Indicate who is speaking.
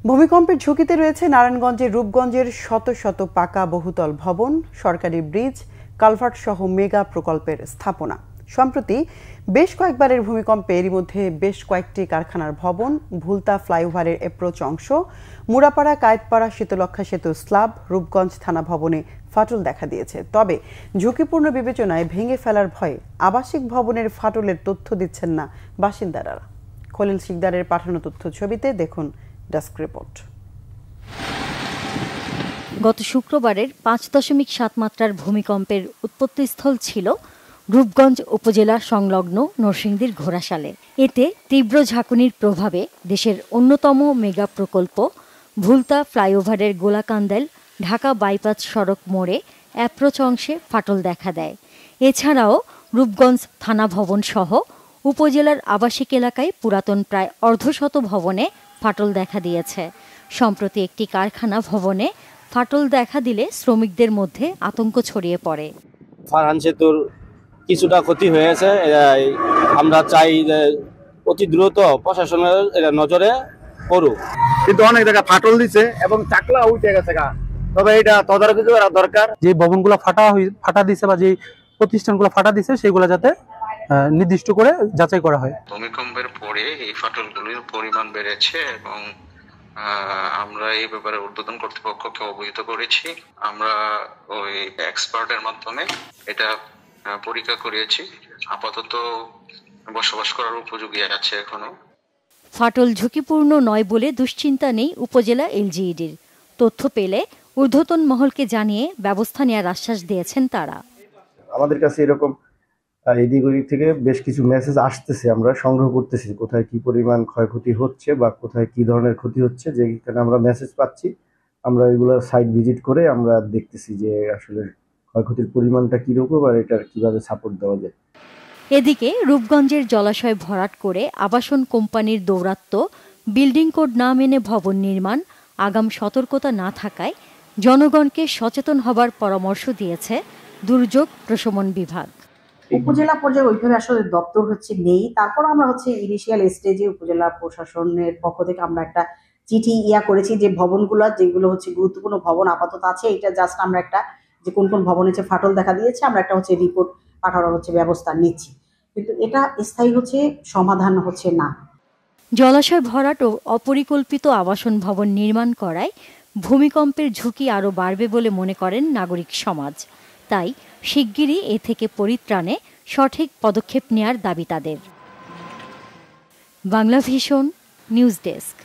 Speaker 1: ভূমিকম্পের ঝুঁকিতে রয়েছে নারায়ণগঞ্জের রূপগঞ্জের শত শত পাকা বহুতল ভবন, সরকারি ব্রিজ, কালভার্ট সহ মেগা প্রকল্পের স্থাপনা। সম্প্রতি বেশ কয়েকবারের ভূমিকম্পে এরই মধ্যে বেশ কয়েকটি কারখানার ভবন, ভুলতা ফ্লাইওভারের এপ্রোচ অংশ, মুড়াপাড়া কায়েতপাড়া শীতলক্ষা সেতু স্ল্যাব, রূপগঞ্জ থানা ভবনে ফাটল দেখা দিয়েছে। তবে ঝুঁকিপূর্ণ বিবেচনায় ভেঙে ফেলার ভয়ে আবাসিক ভবনের ফাটলের তথ্য দিচ্ছেন না বাসিন্দারা। খলিল শিকদারের পাঠানো তথ্য ছবিতে দেখুন ডেস্ক রিপোর্ট।
Speaker 2: গত শুক্রবারের 5.7 মাত্রার ভূমিকম্পের উৎপত্তিস্থল ছিল রূপগঞ্জ উপজেলা সংলগ্ন নরসিংদীর ঘোড়াশালে। এতে তীব্র ঝাঁকুনির প্রভাবে দেশের অন্যতম মেগা প্রকল্প ভুলতা ফ্লাইওভারের গোলাকান্দাল ঢাকা বাইপাস সড়ক মোড়ে অ্যাপ্রোচ অংশে ফাটল দেখা দেয়। এছাড়াও রূপগঞ্জ থানা ভবন সহ উপজেলার আবাসিক এলাকায় পুরাতন প্রায় অর্ধশত ভবনে ফাটল দেখা দিয়েছে। সম্প্রতি একটি কারখানা ভবনে ফাটল দেখা দিলে শ্রমিকদের মধ্যে আতঙ্ক ছড়িয়ে পড়ে।
Speaker 3: ফারহান সেতুর কিছুটা ক্ষতি হয়েছে, আমরা চাই যে অতি দ্রুত প্রশাসনের নজরে পড়ুক।
Speaker 4: কিন্তু অনেক জায়গায় ফাটল দিচ্ছে এবং চাকলা উঠে গেছে, তবে এটা তদারকি করা দরকার।
Speaker 5: যে ভবনগুলো ফাটা দিছে বা যে প্রতিষ্ঠানগুলো ফাটা দিছে সেগুলো যাতে নির্দিষ্ট করে যাচাই করা হয়।
Speaker 6: ভূমিকম্পের পরে এই ফাটলগুলির পরিমাণ বেড়েছে এবং আমরা এই ব্যাপারে ঊর্ধ্বতন কর্তৃপক্ষকে অবহিত করেছি। আমরা ওই এক্সপার্টের মাধ্যমে এটা পরীক্ষা করিয়েছি। আপাতত বসবাস করার উপযোগী আছে এখনো।
Speaker 2: ফাটল ঝুঁকিপূর্ণ নয় বলে দুশ্চিন্তা নেই উপজেলা এলজিইডির। তথ্য পেলে ঊর্ধ্বতন মহলকে জানিয়ে ব্যবস্থা নেওয়ার আশ্বাস দিয়েছেন তারা।
Speaker 7: আমাদের কাছে এরকম এদিক ওদিক থেকে বেশ কিছু মেসেজ আসতেছে, আমরা সংগ্রহ করতেছি কোথায় কি পরিমাণ ক্ষয়ক্ষতি হচ্ছে বা কোথায় কি ধরনের ক্ষতি হচ্ছে। যেখানে আমরা মেসেজ পাচ্ছি আমরা এগুলো সাইট ভিজিট করে আমরা দেখতেছি যে আসলে ক্ষয়ক্ষতির পরিমাণটা কিরকম আর এটার কিভাবে সাপোর্ট দেওয়া যায়।
Speaker 2: এদিকে রূপগঞ্জের জলাশয় ভরাট করে আবাসন কোম্পানির দৌরাত্ম্য, বিল্ডিং কোড না মেনে ভবন নির্মাণ, আগাম সতর্কতা না থাকায় জনগণকে সচেতন হবার পরামর্শ দিয়েছে দুর্যোগ প্রশমন বিভাগ।
Speaker 8: উপজেলা পর্যায়ে ওইভাবে আসলে দপ্তর নেই। তারপর আমরা ইনিশিয়াল স্টেজে উপজেলা প্রশাসনের পক্ষ থেকে আমরা একটা চিঠি করেছি যে ভবনগুলো যেগুলো গুরুত্বপূর্ণ ভবন আপাতত আছে, এটা জাস্ট আমরা একটা যে কোন কোন ভবনে ফাটল দেখা দিয়েছে আমরা একটা রিপোর্ট পাঠানোর ব্যবস্থা নিচ্ছি, কিন্তু এটা স্থায়ী সমাধান না।
Speaker 2: জলাশয় ভরাট ও অপরিকল্পিত আবাসন ভবন নির্মাণ করায় ভূমিকম্পের ঝুঁকি আরও বাড়বে বলে মনে করেন নাগরিক সমাজ। তাই শিগগিরই এ থেকে পরিত্রাণে সঠিক পদক্ষেপ নেয়ার দাবি তাদের। Bangla vision news desk.